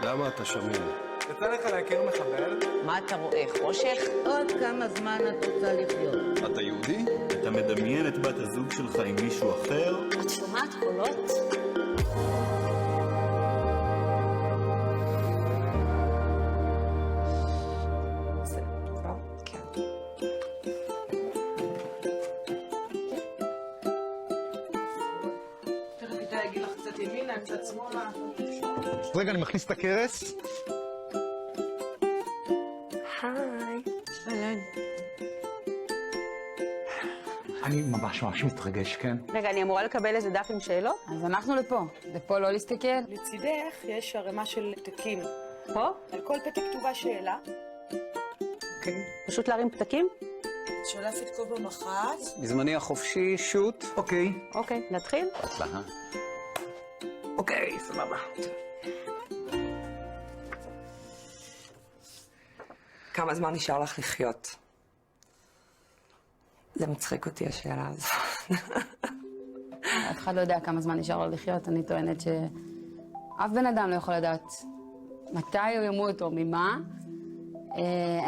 למה אתה שמן? יצא לך להכיר מחבל? מה אתה רואה, חושך? עוד כמה זמן את רוצה לחיות? אתה יהודי? אתה מדמיין את בת הזוג שלך עם מישהו אחר? את שומעת קולות? זה לא, כן. תכף איתה יגיד לך קצת ימינה, קצת שמאלה. רגע, אני מכניס את הכרס. היי. אהלן. אני ממש מתרגש, כן? רגע, אני אמורה לקבל איזה דף עם שאלות? אז אנחנו לפה לא להסתכל. לצידך יש ערימה של פתקים. פה? על כל פתק כתובה שאלה. פשוט להרים פתקים? שולפת כל פעם אחת. בזמני החופשי, שוט. אוקיי. אוקיי, נתחיל? הצלחה. אוקיי, סבבה. כמה זמן נשאר לך לחיות? זה מצחיק אותי השאלה הזו. אף אחד לא יודע כמה זמן נשאר לו לחיות. אני טוענת שאף בן אדם לא יכול לדעת מתי הוא ימות או ממה.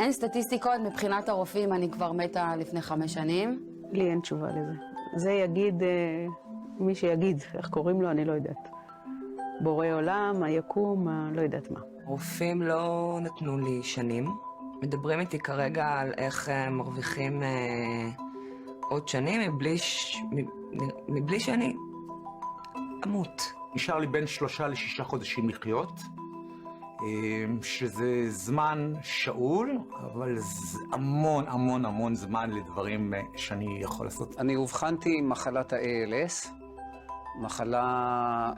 אין סטטיסטיקות, מבחינת הרופאים אני כבר מתה לפני 5 שנים. לי אין תשובה לזה. זה יגיד מי שיגיד, איך קוראים לו, אני לא יודעת. בורא עולם, היקום, לא יודעת מה. רופאים לא נתנו לי שנים. מדברים איתי כרגע על איך מרוויחים עוד שנים מבלי שאני אמות. נשאר לי בין 3 ל6 חודשים לחיות, שזה זמן שאול, אבל זה המון זמן לדברים שאני יכול לעשות. אני אובחנתי עם מחלת ה-ALS, מחלה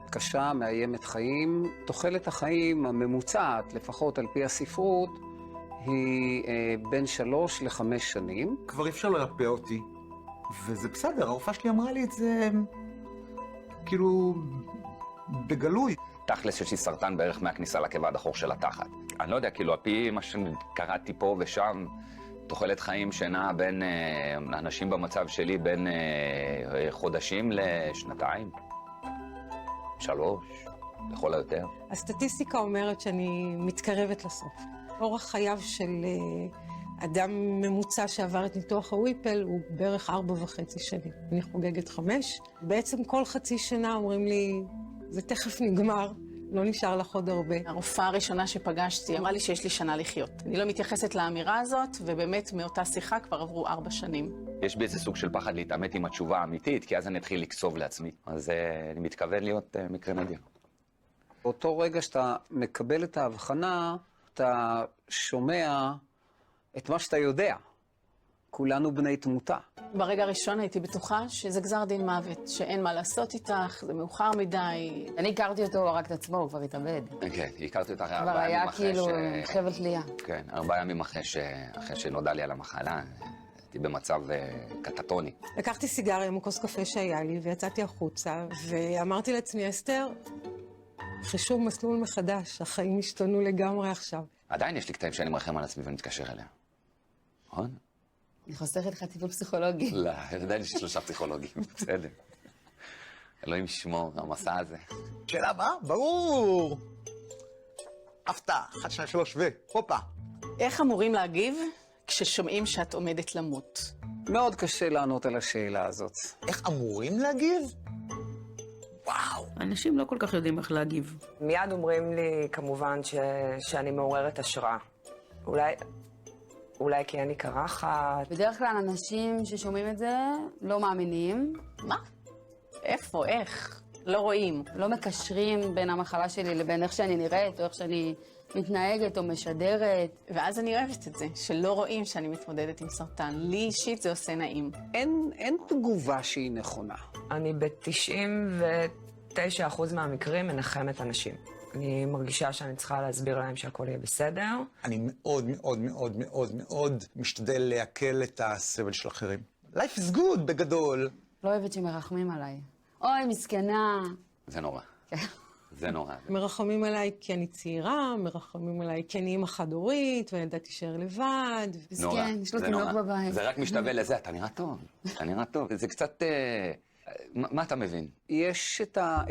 קשה, מאיימת חיים. תוחלת החיים הממוצעת, לפחות על פי הספרות, היא בין 3 ל5 שנים. כבר אי אפשר לרפא אותי, וזה בסדר, הרופאה שלי אמרה לי את זה כאילו בגלוי. תכלס יש לי סרטן בערך מהכניסה לכבד החור של התחת. אני לא יודע, כאילו, על פי מה שקראתי פה ושם, תוחלת חיים שנעה בין אנשים במצב שלי בין חודשים לשנתיים, 3, לכל היותר. הסטטיסטיקה אומרת שאני מתקרבת לסוף. אורח חייו של אדם ממוצע שעבר את ניתוח הוויפל הוא בערך 4.5 שנים. אני חוגגת 5. בעצם כל חצי שנה אומרים לי, זה תכף נגמר, לא נשאר לך עוד הרבה. הרופאה הראשונה שפגשתי אמרה לי שיש לי שנה לחיות. אני לא מתייחסת לאמירה הזאת, ובאמת מאותה שיחה כבר עברו 4 שנים. יש בי איזה סוג של פחד להתעמת עם התשובה האמיתית, כי אז אני אתחיל לקסוב לעצמי. אז אני מתכוון להיות מקרה נדיר. באותו רגע שאתה מקבל את ההבחנה, אתה שומע את מה שאתה יודע. כולנו בני תמותה. ברגע הראשון הייתי בטוחה שזה גזר דין מוות, שאין מה לעשות איתך, זה מאוחר מדי. אני הכרתי אותו רק את עצמו, הוא כבר התאבד. כן, הכרתי אותך 4 כבר ימים היה אחרי כאילו חבל תלייה. כן, 4 ימים אחרי שנודע לי על המחלה, הייתי במצב קטטוני. לקחתי סיגריה עם כוס קפה שהיה לי, ויצאתי החוצה, ואמרתי לעצמי, אסתר, חישוב מסלול מחדש, החיים השתנו לגמרי עכשיו. עדיין יש לי קטעים שאני מרחם על עצמי ואני מתקשר אליה. נכון? אני חוסכת לך טיפול פסיכולוגי. לא, עדיין יש לי 3 פסיכולוגים, בסדר. אלוהים ישמור, המסע הזה. שאלה הבאה? ברור! הפתעה, 1, 2, 3 והופה. איך אמורים להגיב כששומעים שאת עומדת למות? מאוד קשה לענות על השאלה הזאת. איך אמורים להגיב? וואו. אנשים לא כל כך יודעים איך להגיב. מיד אומרים לי, כמובן, שאני מעוררת השראה. אולי כי אני קרחת. בדרך כלל אנשים ששומעים את זה לא מאמינים. מה? איפה? איך? לא רואים. לא מקשרים בין המחלה שלי לבין איך שאני נראית, או איך שאני מתנהגת או משדרת. ואז אני אוהבת את זה, שלא רואים שאני מתמודדת עם סרטן. לי אישית זה עושה נעים. אין תגובה שהיא נכונה. אני ב-99% מהמקרים מנחמת אנשים. אני מרגישה שאני צריכה להסביר להם שהכל יהיה בסדר. אני מאוד משתדל להקל את הסבל של אחרים. Life is good בגדול. לא אוהבת שמרחמים עליי. אוי, מסכנה. זה נורא. כן. זה נורא. מרחמים עליי כי אני צעירה, מרחמים עליי כי אני אמא חד-הורית, והילדה תישאר לבד. נורא. כן, יש לו תינוק בבית. זה רק משתווה לזה, אתה נראה טוב. זה קצת מה אתה מבין? יש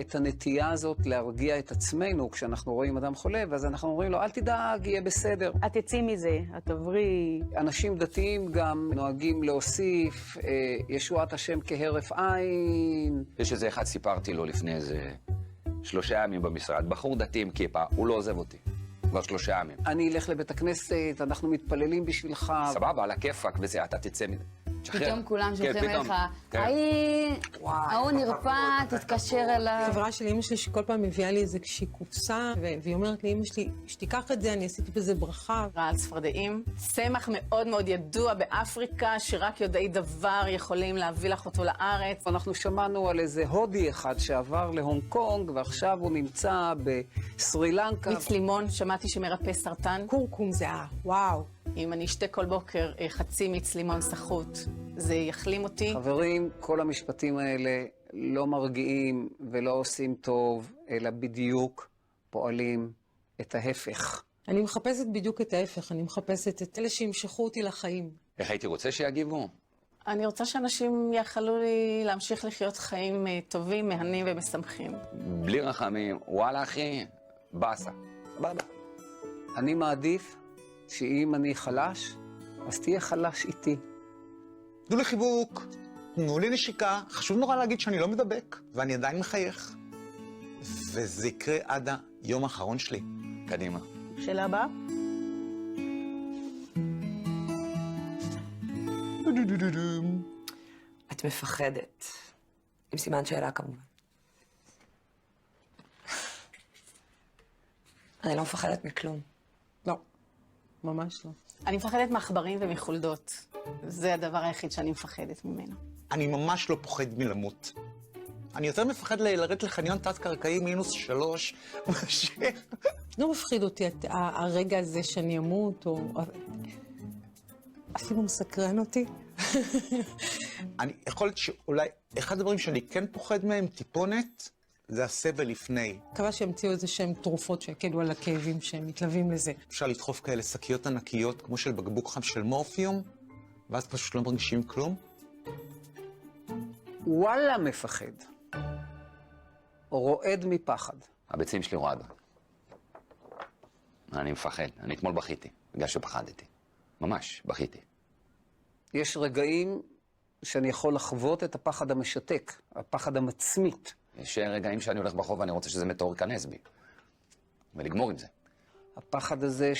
את הנטייה הזאת להרגיע את עצמנו כשאנחנו רואים אדם חולה, ואז אנחנו אומרים לו, אל תדאג, יהיה בסדר. את תצאי מזה, את תבריא. אנשים דתיים גם נוהגים להוסיף, ישועת השם כהרף עין. יש איזה אחד, סיפרתי לו לפני איזה 3 ימים במשרד, בחור דתי עם כיפה, הוא לא עוזב אותי. כבר 3 ימים. אני אלך לבית הכנסת, אנחנו מתפללים בשבילך. סבבה, על הכיפק וזה, אתה תצא מזה. פתאום כולם שולחים אליך, כן. ההוא נרפא, תתקשר אליו. חברה של אמא שלי שכל פעם מביאה לי איזה קופסה, והיא אומרת לאמא שלי, שתיקח את זה, אני עשיתי בזה ברכה. רעל צפרדעים, צמח מאוד מאוד ידוע באפריקה, שרק יודעי דבר יכולים להביא לך אותו לארץ. אנחנו שמענו על איזה הודי אחד שעבר להונג קונג, ועכשיו הוא נמצא בסרי לנקה. מיץ לימון, שמעתי שמרפא סרטן. קורקום זה וואו. אם אני אשתה כל בוקר חצי מיץ לימון סחוט, זה יחלים אותי. חברים, כל המשפטים האלה לא מרגיעים ולא עושים טוב, אלא בדיוק פועלים את ההפך. אני מחפשת בדיוק את ההפך, אני מחפשת את אלה שימשכו אותי לחיים. איך הייתי רוצה שיגיבו? אני רוצה שאנשים יאכלו לי להמשיך לחיות חיים טובים, מהנים ומשמחים. בלי רחמים, וואלה אחי, באסה. סבבה. אני מעדיף שאם אני חלש, אז תהיה חלש איתי. תנו לי חיבוק, תנו לי נשיקה, חשוב נורא להגיד שאני לא מדבק, ואני עדיין מחייך. וזה יקרה עד היום האחרון שלי. קדימה. שאלה הבאה? את מפחדת. עם סימן שאלה כמובן. אני לא מפחדת מכלום. לא, ממש לא. אני מפחדת מעכברים ומחולדות. זה הדבר היחיד שאני מפחדת ממנו. אני ממש לא פוחד מלמות. אני יותר מפחד לרדת לחניון תת-קרקעי -3, לא מפחיד אותי הרגע הזה שאני אמות, או אפילו מסקרן אותי. אני יכול להיות שאולי אחד הדברים שאני כן פוחד מהם, טיפונת, זה הסבל לפני. מקווה שהמציאו איזה שהם תרופות שיקלו על הכאבים שהם מתלווים לזה. אפשר לדחוף כאלה שקיות ענקיות, כמו של בקבוק חם של מורפיום, ואז פשוט לא מרגישים כלום. וואלה מפחד. או רועד מפחד. הביצים שלי רועד. אני מפחד. אני אתמול בכיתי, בגלל שפחדתי. ממש, בכיתי. יש רגעים שאני יכול לחוות את הפחד המשתק, הפחד המצמית. יש רגעים שאני הולך ברחוב ואני רוצה שזה מטאור ייכנס בי. ולגמור עם זה. הפחד הזה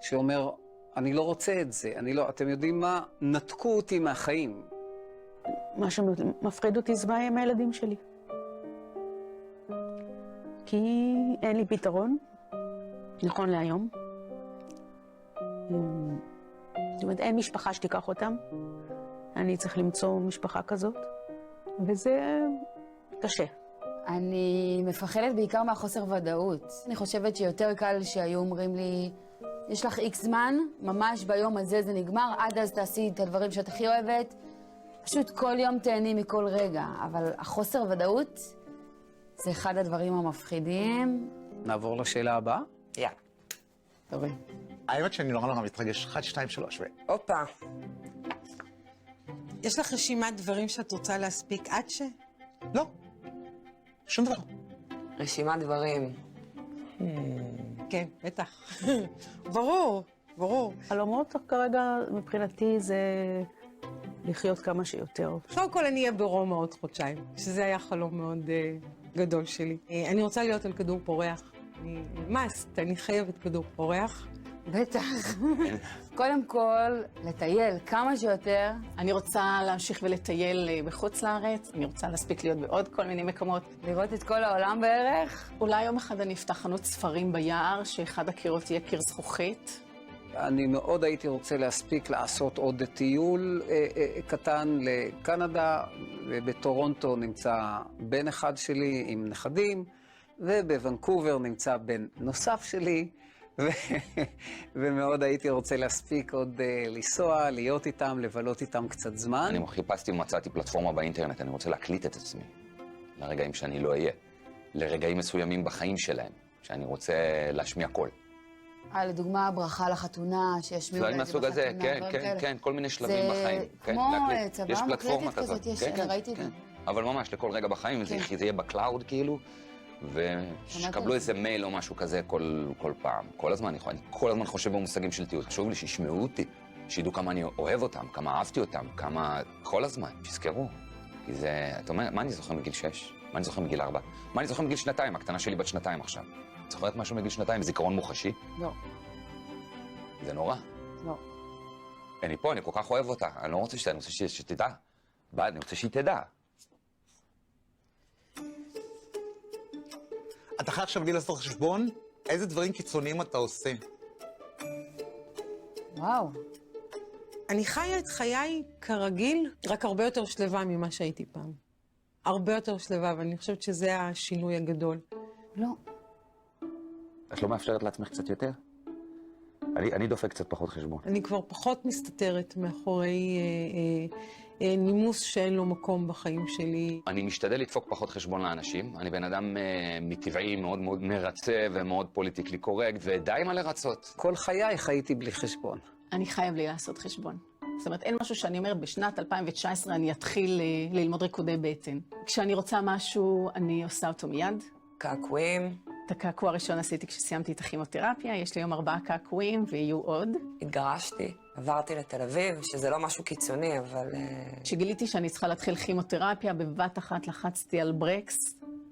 שאומר, אני לא רוצה את זה, אתם יודעים מה? נתקו אותי מהחיים. מה שמפחיד אותי זה מה עם הילדים שלי. כי אין לי פתרון, נכון להיום. זאת אומרת, אין משפחה שתיקח אותם. אני צריך למצוא משפחה כזאת, וזה קשה. אני מפחדת בעיקר מהחוסר ודאות. אני חושבת שיותר קל שהיו אומרים לי, יש לך איקס זמן, ממש ביום הזה זה נגמר, עד אז תעשי את הדברים שאת הכי אוהבת. פשוט כל יום תהני מכל רגע, אבל החוסר ודאות זה אחד הדברים המפחידים. נעבור לשאלה הבאה? יא. טובי. האמת שאני נורא מתרגש. 1, 2, 3 הופה. יש לך רשימת דברים שאת רוצה להספיק עד ש... לא, שום דבר. רשימת דברים. כן, בטח. ברור, ברור. חלומות כרגע מבחינתי זה לחיות כמה שיותר. קודם כל אני אהיה ברומא עוד חודשיים, שזה היה חלום מאוד גדול שלי. אני רוצה להיות על כדור פורח. אני חייבת כדור פורח. בטח. קודם כל, לטייל כמה שיותר. אני רוצה להמשיך ולטייל בחוץ לארץ. אני רוצה להספיק להיות בעוד כל מיני מקומות. לראות את כל העולם בערך. אולי יום אחד אני אפתח חנות ספרים ביער, שאחד הקירות יהיה קיר זכוכית. אני מאוד הייתי רוצה להספיק לעשות עוד טיול קטן לקנדה, ובטורונטו נמצא בן אחד שלי עם נכדים, ובוונקובר נמצא בן נוסף שלי, ומאוד הייתי רוצה להספיק עוד לנסוע, להיות איתם, לבלות איתם קצת זמן. אני חיפשתי ומצאתי פלטפורמה באינטרנט, אני רוצה להקליט את עצמי לרגעים שאני לא אהיה, לרגעים מסוימים בחיים שלהם, שאני רוצה להשמיע קול. לדוגמה, ברכה לחתונה, שישמיעו דברים את זה מהסוג הזה, בחתונה, כן, דברים כן, כאלה. כן, כל מיני שלבים בחיים. זה כן, כמו להקליט. צבא יש פלטפורמה מוקלטת כזאת, כזאת. אני ראיתי את זה. אבל ממש, לכל רגע בחיים, זה יהיה בקלאוד כאילו, ושקבלו איזה מייל או משהו כזה כל פעם. כל הזמן, אני כל הזמן חושב במושגים של תיעוד. חשוב לי שישמעו אותי, שידעו כמה אני אוהב אותם, כמה אהבתי אותם, כמה... כל הזמן, שיזכרו. כי זה... אתה אומר, מה אני זוכר מגיל 6? מה אני זוכר מגיל 4? מה אני זוכר מגיל 2? הקטנה שלי בת 2 עכשיו. זוכרת משהו מגיל 2? זיכרון מוחשי? לא. זה נורא. לא. אני פה, אני כל כך אוהב אותה. אני לא רוצה שתדע, אני רוצה שתדע. אני רוצה שהיא תדע. אתה חייב עכשיו לי לעשות חשבון, איזה דברים קיצוניים אתה עושה. וואו. אני חיה את חיי כרגיל, רק הרבה יותר שלווה ממה שהייתי פעם. הרבה יותר שלווה, ואני חושבת שזה השינוי הגדול. לא. את לא מאפשרת לעצמך קצת יותר? אני דופק קצת פחות חשבון. אני כבר פחות מסתתרת מאחורי נימוס שאין לו מקום בחיים שלי. אני משתדל לדפוק פחות חשבון לאנשים. אני בן אדם מטבעי מאוד מאוד מרצה ומאוד פוליטיקלי קורקט, ודי מה לרצות. כל חיי חייתי בלי חשבון. אני חייב לי לעשות חשבון. זאת אומרת, אין משהו שאני אומרת, בשנת 2019 אני אתחיל ללמוד ריקודי בטן. כשאני רוצה משהו, אני עושה אותו מיד. קעקועים. את הקעקוע הראשון עשיתי כשסיימתי את הכימותרפיה, יש לי היום 4 קעקועים ויהיו עוד. התגרשתי, עברתי לתל אביב, שזה לא משהו קיצוני, אבל... כשגיליתי שאני צריכה להתחיל כימותרפיה, בבת אחת לחצתי על ברקס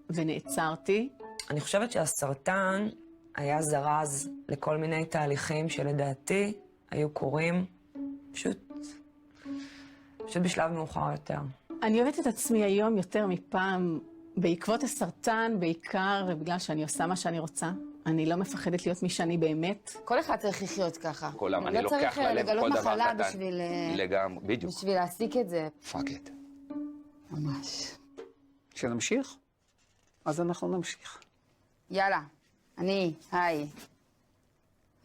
ונעצרתי. אני חושבת שהסרטן היה זרז לכל מיני תהליכים שלדעתי היו קורים פשוט בשלב מאוחר יותר. אני אוהבת את עצמי היום יותר מפעם, בעקבות הסרטן בעיקר, ובגלל שאני עושה מה שאני רוצה. אני לא מפחדת להיות מי שאני באמת. כל אחד צריך לחיות ככה. אני לא צריך לגלות מחלה בשביל... לגמרי, בדיוק. בשביל להסיק את זה. פאק את. ממש. שנמשיך? אז אנחנו נמשיך. יאללה, היי.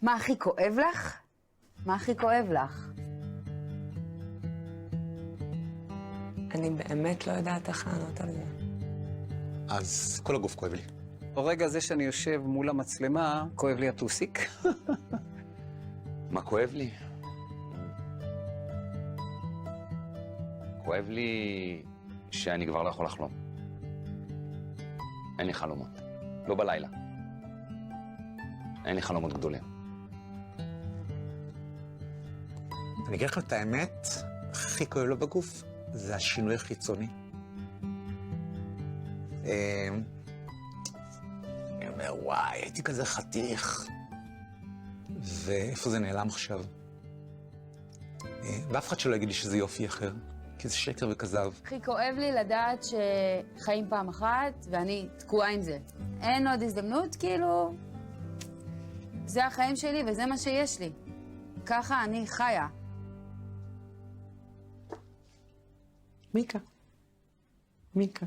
מה הכי כואב לך? מה הכי כואב לך? אני באמת לא יודעת איך לענות על זה. אז כל הגוף כואב לי. ברגע הזה שאני יושב מול המצלמה, כואב לי הטוסיק. מה כואב לי? כואב לי שאני כבר לא יכול לחלום. אין לי חלומות. לא בלילה. אין לי חלומות גדולים. אני אגיד לך את האמת, הכי כואב לו בגוף, זה השינוי החיצוני. אני אומר, וואי, הייתי כזה חתיך. ואיפה זה נעלם עכשיו? ואף אחד שלא יגיד לי שזה יופי אחר, כי זה שקר וכזב. הכי כואב לי לדעת שחיים פעם אחת, ואני תקועה עם זה. אין עוד הזדמנות, כאילו... זה החיים שלי וזה מה שיש לי. ככה אני חיה. מיקה. מיקה.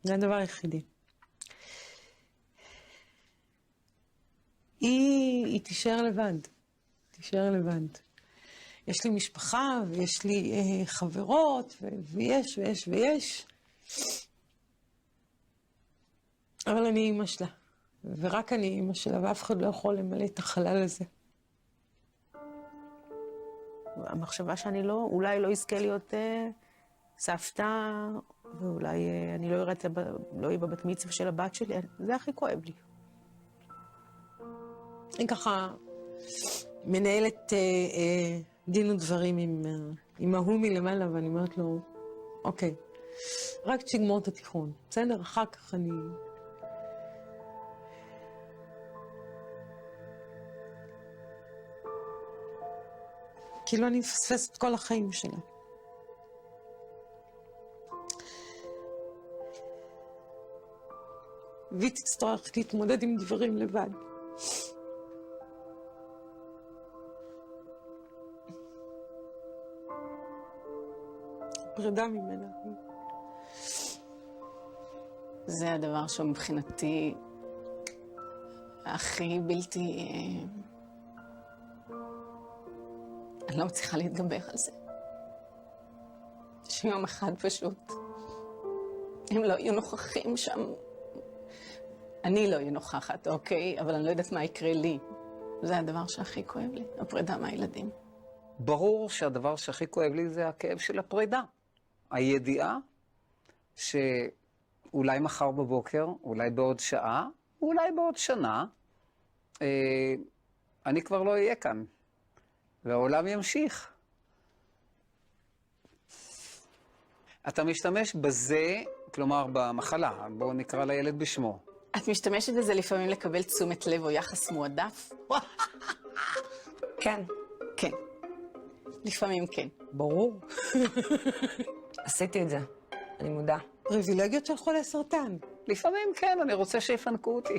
זה הדבר היחידי. היא תישאר לבד. תישאר לבד. יש לי משפחה, ויש לי חברות, ויש, ויש, ויש. אבל אני אמא שלה. ורק אני אמא שלה, ואף אחד לא יכול למלא את החלל הזה. המחשבה שאני אולי לא אזכה להיות סבתא, ואולי אני לא אהיה בבת מצווה של הבת שלי, זה הכי כואב לי. אני ככה מנהלת דין ודברים עם ההוא מלמעלה, ואני אומרת לו, אוקיי, רק תגמור את התיכון, בסדר? אחר כך אני... כאילו אני מפספסת את כל החיים שלה. והיא תצטרך להתמודד עם דברים לבד. פרידה ממנה. זה הדבר שהוא מבחינתי הכי בלתי... אני לא מצליחה להתגבר על זה. שיום אחד פשוט, הם לא יהיו נוכחים שם. אני לא אהיה נוכחת, אוקיי? אבל אני לא יודעת מה יקרה לי. זה הדבר שהכי כואב לי, הפרידה מהילדים. ברור שהדבר שהכי כואב לי זה הכאב של הפרידה. הידיעה שאולי מחר בבוקר, אולי בעוד שעה, אולי בעוד שנה, אני כבר לא אהיה כאן, והעולם ימשיך. אתה משתמש בזה, כלומר במחלה, בואו נקרא לילד בשמו. את משתמשת בזה לפעמים לקבל תשומת לב או יחס מועדף? כן. כן. לפעמים כן. ברור. עשיתי את זה, אני מודה. פריבילגיות של חולי סרטן. לפעמים כן, אני רוצה שיפנקו אותי.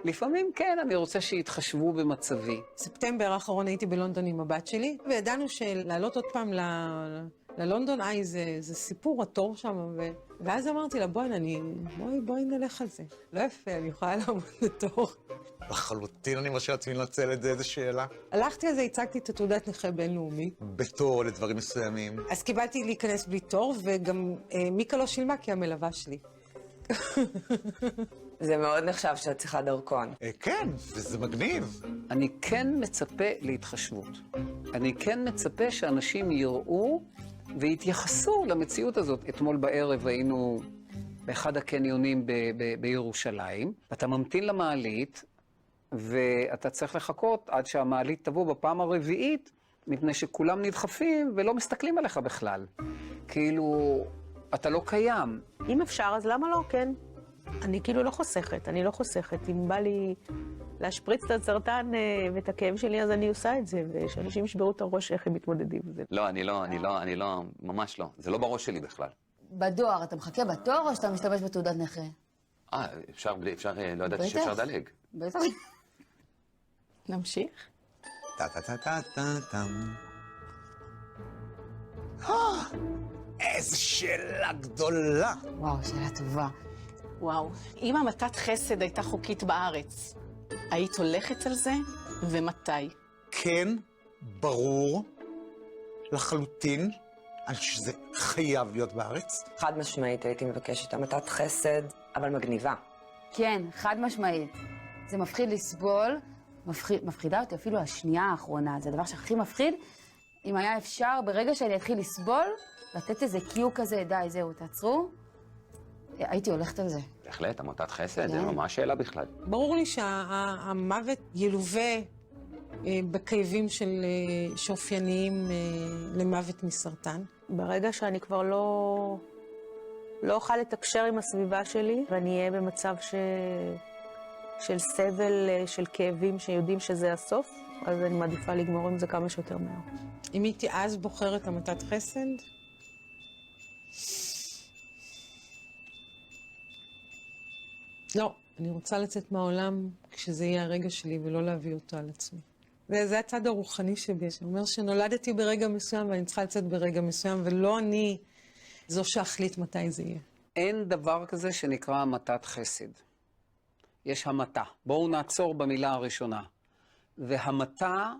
לפעמים כן, אני רוצה שיתחשבו במצבי. ספטמבר האחרון הייתי בלונדון עם הבת שלי, וידענו שלעלות עוד פעם ללונדון, זה סיפור, התור שם, ואז אמרתי לה, בואי נלך על זה. לא יפה, אני יכולה לעמוד לתור. לחלוטין אני מרשה לעצמי לנצל את זה, איזה שאלה. הלכתי על זה, הצגתי את התעודת נכה בינלאומי. בתור לדברים מסוימים. אז קיבלתי להיכנס בלי תור, וגם מיקה לא שילמה כי המלווה שלי. זה מאוד נחשב שאת צריכה דרכון. כן, וזה מגניב. אני כן מצפה להתחשבות. אני כן מצפה שאנשים יראו ויתייחסו למציאות הזאת. אתמול בערב היינו באחד הקניונים בירושלים, אתה ממתין למעלית, ואתה צריך לחכות עד שהמעלית תבוא בפעם הרביעית, מפני שכולם נדחפים ולא מסתכלים עליך בכלל. כאילו, אתה לא קיים. אם אפשר, אז למה לא? כן. אני כאילו לא חוסכת, אם בא לי להשפריץ את הסרטן ואת הכאב שלי, אז אני עושה את זה, ושאנשים ישברו את הראש איך הם מתמודדים עם זה. לא, אני לא, ממש לא. זה לא בראש שלי בכלל. בדואר, אתה מחכה בתואר או שאתה משתמש בתעודת נכה? אפשר, לא ידעתי שאפשר לדלג. בטח. נמשיך? טה-טה-טה-טה-טם. איזה שאלה גדולה. וואו, שאלה טובה. וואו, אם המתת חסד הייתה חוקית בארץ, היית הולכת על זה? ומתי? כן, ברור, לחלוטין, אני חושב שזה חייב להיות בארץ. חד משמעית הייתי מבקשת המתת חסד, אבל מגניבה. כן, חד משמעית. זה מפחיד לסבול, מפחידה אותי אפילו השנייה האחרונה. זה הדבר שהכי מפחיד. אם היה אפשר, ברגע שאני אתחיל לסבול, לתת איזה קיו כזה, די, זהו, תעצרו, הייתי הולכת על זה. בהחלט, המתת חסד, זה ממש שאלה בכלל. ברור לי שהמוות ילווה בכאבים שאופייניים למוות מסרטן. ברגע שאני כבר לא אוכל לתקשר עם הסביבה שלי, ואני אהיה במצב של סבל, של כאבים שיודעים שזה הסוף, אז אני מעדיפה לגמור עם זה כמה שיותר מהר. אם הייתי אז בוחרת המתת חסד, לא, אני רוצה לצאת מהעולם כשזה יהיה הרגע שלי ולא להביא אותו על עצמי. וזה הצד הרוחני שבי, שאומר שנולדתי ברגע מסוים ואני צריכה לצאת ברגע מסוים, ולא אני זו שאחליט מתי זה יהיה. אין דבר כזה שנקרא המתת חסד. יש המתה. בואו נעצור במילה הראשונה. והמתה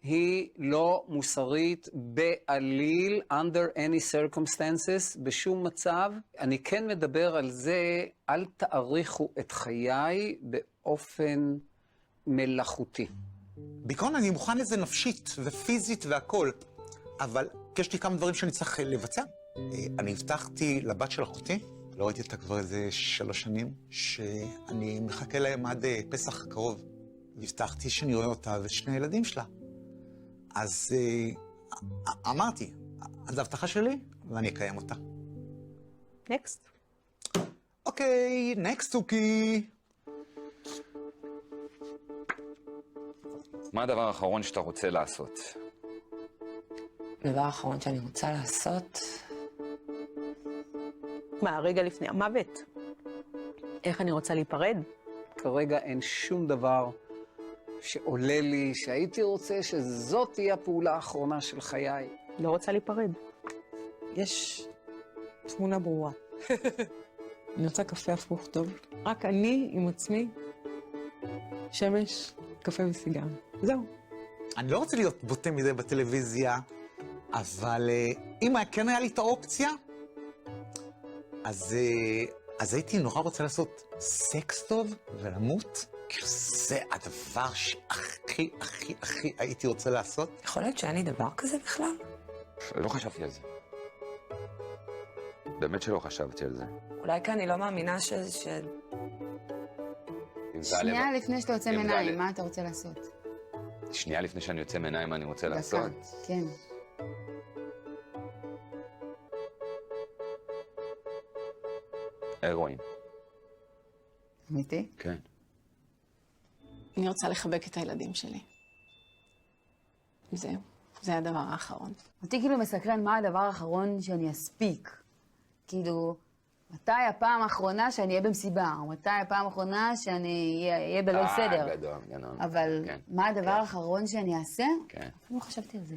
היא לא מוסרית בעליל, under any circumstances, בשום מצב. אני כן מדבר על זה, אל תאריכו את חיי באופן מלאכותי. בעיקרון אני מוכן לזה נפשית ופיזית והכל, אבל יש לי כמה דברים שאני צריך לבצע. אני הבטחתי לבת של אחותי, לא ראיתי אותה כבר איזה 3 שנים, שאני מחכה להם עד פסח הקרוב. והבטחתי שאני רואה אותה ושני הילדים שלה. אז אמרתי, זו הבטחה שלי, ואני אקיים אותה. נקסט. אוקיי, נקסט טוקי. מה הדבר האחרון שאתה רוצה לעשות? הדבר האחרון שאני רוצה לעשות... מה, רגע לפני המוות? איך אני רוצה להיפרד? כרגע אין שום דבר שעולה לי, שהייתי רוצה שזאת תהיה הפעולה האחרונה של חיי. לא רוצה להיפרד. יש תמונה ברורה. אני רוצה קפה הפוך טוב. רק אני עם עצמי, שמש, קפה וסיגר. זהו. אני לא רוצה להיות בוטה מדי בטלוויזיה, אבל אם כן היה לי את האופציה, אז הייתי נורא רוצה לעשות סקס טוב ולמות כאילו, זה הדבר שהכי, הכי, הכי הייתי רוצה לעשות. יכול להיות שאין לי דבר כזה בכלל? לא חשבתי על זה. באמת שלא חשבתי על זה. אולי כי אני לא מאמינה שנייה לפני שאתה יוצא מעיניים, מה אתה רוצה לעשות? שנייה לפני שאני יוצא מעיניים, מה אני רוצה לעשות? כן. הרואין. אמיתי? כן. אני רוצה לחבק את הילדים שלי. זהו, זה הדבר האחרון. אותי כאילו מסקרן מה הדבר האחרון שאני אספיק. כאילו, מתי הפעם האחרונה שאני אהיה במסיבה, או מתי הפעם האחרונה שאני אהיה בליל סדר. גדול, גדול. אבל כן. מה הדבר האחרון שאני אעשה? כן. אפילו לא חשבתי על זה.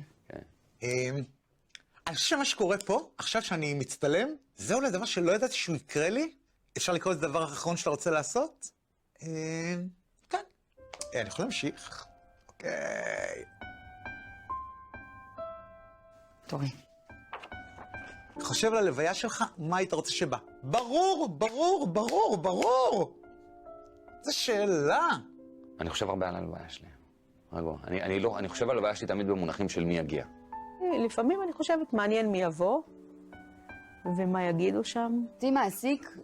אני חושב שמה שקורה פה, עכשיו שאני מצטלם, זה אולי דבר שלא ידעתי שהוא יקרה לי. אפשר לקרוא את הדבר האחרון שאתה רוצה לעשות? כן. אני יכול להמשיך. אוקיי. תורי. חושב על הלוויה שלך, מה היית רוצה שבא? ברור, ברור, ברור, ברור! זו שאלה. אני חושב הרבה על הלוויה שלי. רגע, אני חושב על הלוויה שלי תמיד במונחים של מי יגיע. לפעמים אני חושבת, מעניין מי יבוא, ומה יגידו שם. אותי מעסיק,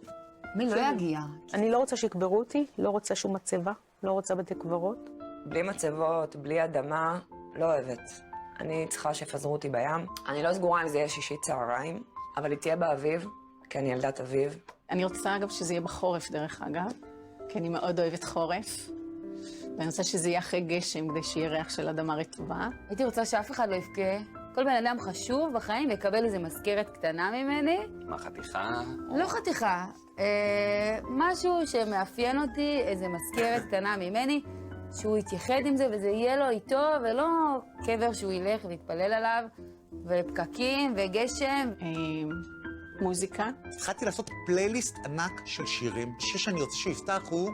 מי לא יגיע? אני לא רוצה שיקברו אותי, לא רוצה שום מצבה, לא רוצה בתי קברות. בלי מצבות, בלי אדמה, לא אוהבת. אני צריכה שיפזרו אותי בים. אני לא סגורה אם זה יהיה שישי צהריים, אבל היא תהיה באביב, כי אני ילדת אביב. אני רוצה אגב שזה יהיה בחורף דרך אגב, כי אני מאוד אוהבת חורף. ואני רוצה שזה יהיה אחרי גשם, כדי שיהיה ריח של אדמה רטובה. הייתי רוצה שאף אחד לא יבכה. כל בן אדם חשוב בחיים יקבל איזו מזכרת קטנה ממני. מה, חתיכה? לא חתיכה. משהו שמאפיין אותי, איזו מזכרת קטנה ממני, שהוא יתייחד עם זה וזה יהיה לו איתו, ולא קבר שהוא ילך ויתפלל עליו, ופקקים וגשם. מוזיקה. התחלתי לעשות פלייליסט ענק של שירים. השיר שאני רוצה שיפתח הוא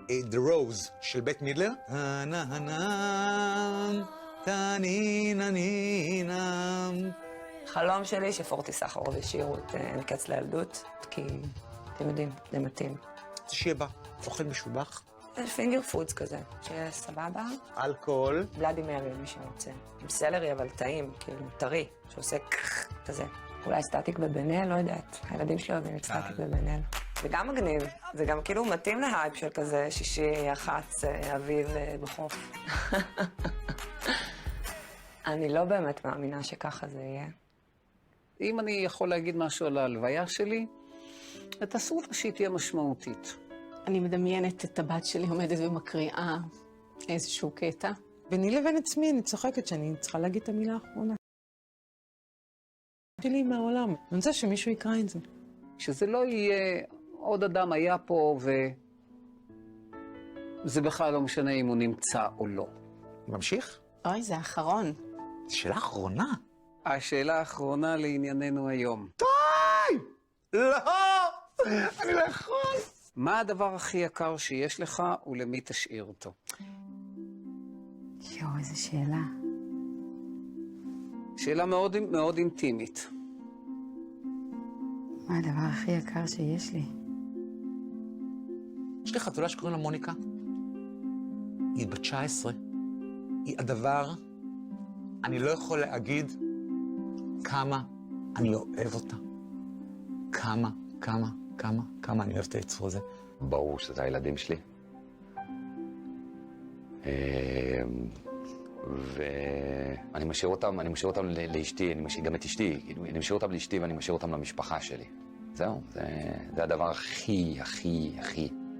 The Rose של בית מידלר. חלום שלי שפורטי סחרוב ישירו את אין קץ לילדות, כי אתם יודעים, זה מתאים. זה שיהיה בה, אוכל משובח. פינגר פודס כזה, שיהיה סבבה. אלכוהול. בלאדי מרי, מי שרוצה. עם סלרי, אבל טעים, כאילו, טרי, שעושה כזה. אולי סטטיק בבן-אל, לא יודעת. הילדים שלי אוהבים את סטטיק בבן-אל. זה גם מגניב, זה גם כאילו מתאים להייפ של כזה שישי, יח"צ, אביב בחוף. אני לא באמת מאמינה שככה זה יהיה. אם אני יכול להגיד משהו על ההלוויה שלי, תעשו אותה שהיא תהיה משמעותית. אני מדמיינת את הבת שלי עומדת ומקריאה איזשהו קטע. ביני לבין עצמי אני צוחקת שאני צריכה להגיד את המילה האחרונה. שלי מהעולם. אני רוצה שמישהו יקרא את זה. שזה לא יהיה עוד אדם היה פה וזה בכלל לא משנה אם הוא נמצא או לא. ממשיך? אוי, זה האחרון. שאלה אחרונה. השאלה האחרונה לענייננו היום. די! לא! אני לא יכול. מה הדבר הכי יקר שיש לך ולמי תשאיר אותו? יואו, איזו שאלה. שאלה מאוד, מאוד אינטימית. מה הדבר הכי יקר שיש לי? יש לי חתולה שקוראים לה מוניקה. היא בת 19. היא הדבר, אני לא יכול להגיד כמה אני אוהב אותה. כמה אני אוהב את היצור הזה. ברור שזה הילדים שלי. ואני משאיר אותם לאשתי, אני משאיר גם את אשתי, אני משאיר אותם לאשתי ואני משאיר אותם למשפחה שלי. זהו, זה הדבר הכי.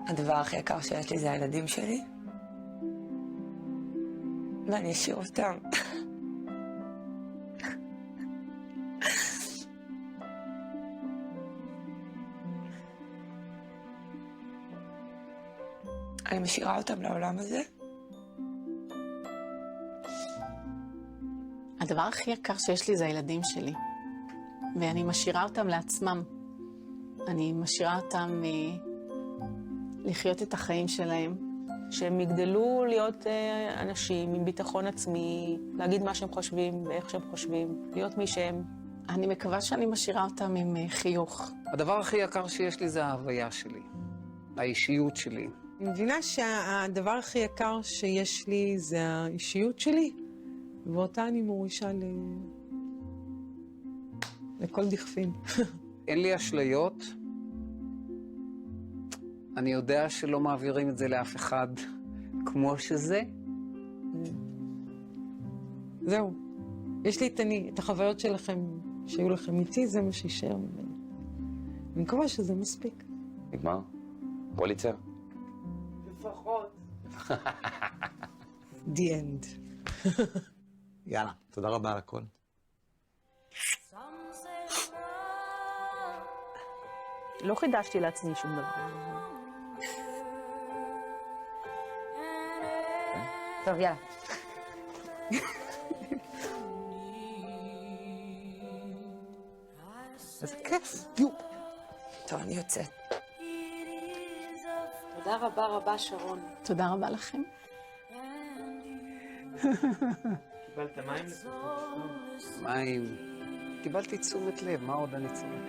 הדבר הכי יקר שיש לי זה הילדים שלי. ואני אשאיר אותם. אני משאירה אותם לעולם הזה. הדבר הכי יקר שיש לי זה הילדים שלי, ואני משאירה אותם לעצמם. אני משאירה אותם לחיות את החיים שלהם. שהם יגדלו להיות אנשים עם ביטחון עצמי, להגיד מה שהם חושבים ואיך שהם חושבים, להיות מי שהם. אני מקווה שאני משאירה אותם עם חיוך. הדבר הכי יקר שיש לי זה ההוויה שלי, האישיות שלי. אני מבינה שהדבר הכי יקר שיש לי זה האישיות שלי, ואותה אני מורישה לכל דכפין. אין לי אשליות. אני יודע שלא מעבירים את זה לאף אחד כמו שזה. זהו. יש לי את החוויות שלכם, שהיו לכם איתי, זה מה שישאר ממני. אני מקווה שזה מספיק. נגמר? פוליצר? לפחות. The end. יאללה, תודה רבה על הכל. לא חידשתי לעצמי שום דבר. טוב, יאללה. איזה כיף. יו. טוב, אני יוצאת. תודה רבה רבה, שרון. תודה רבה לכם. קיבלת מים לפחות? מים. קיבלתי תשומת לב, מה עוד אני צריך?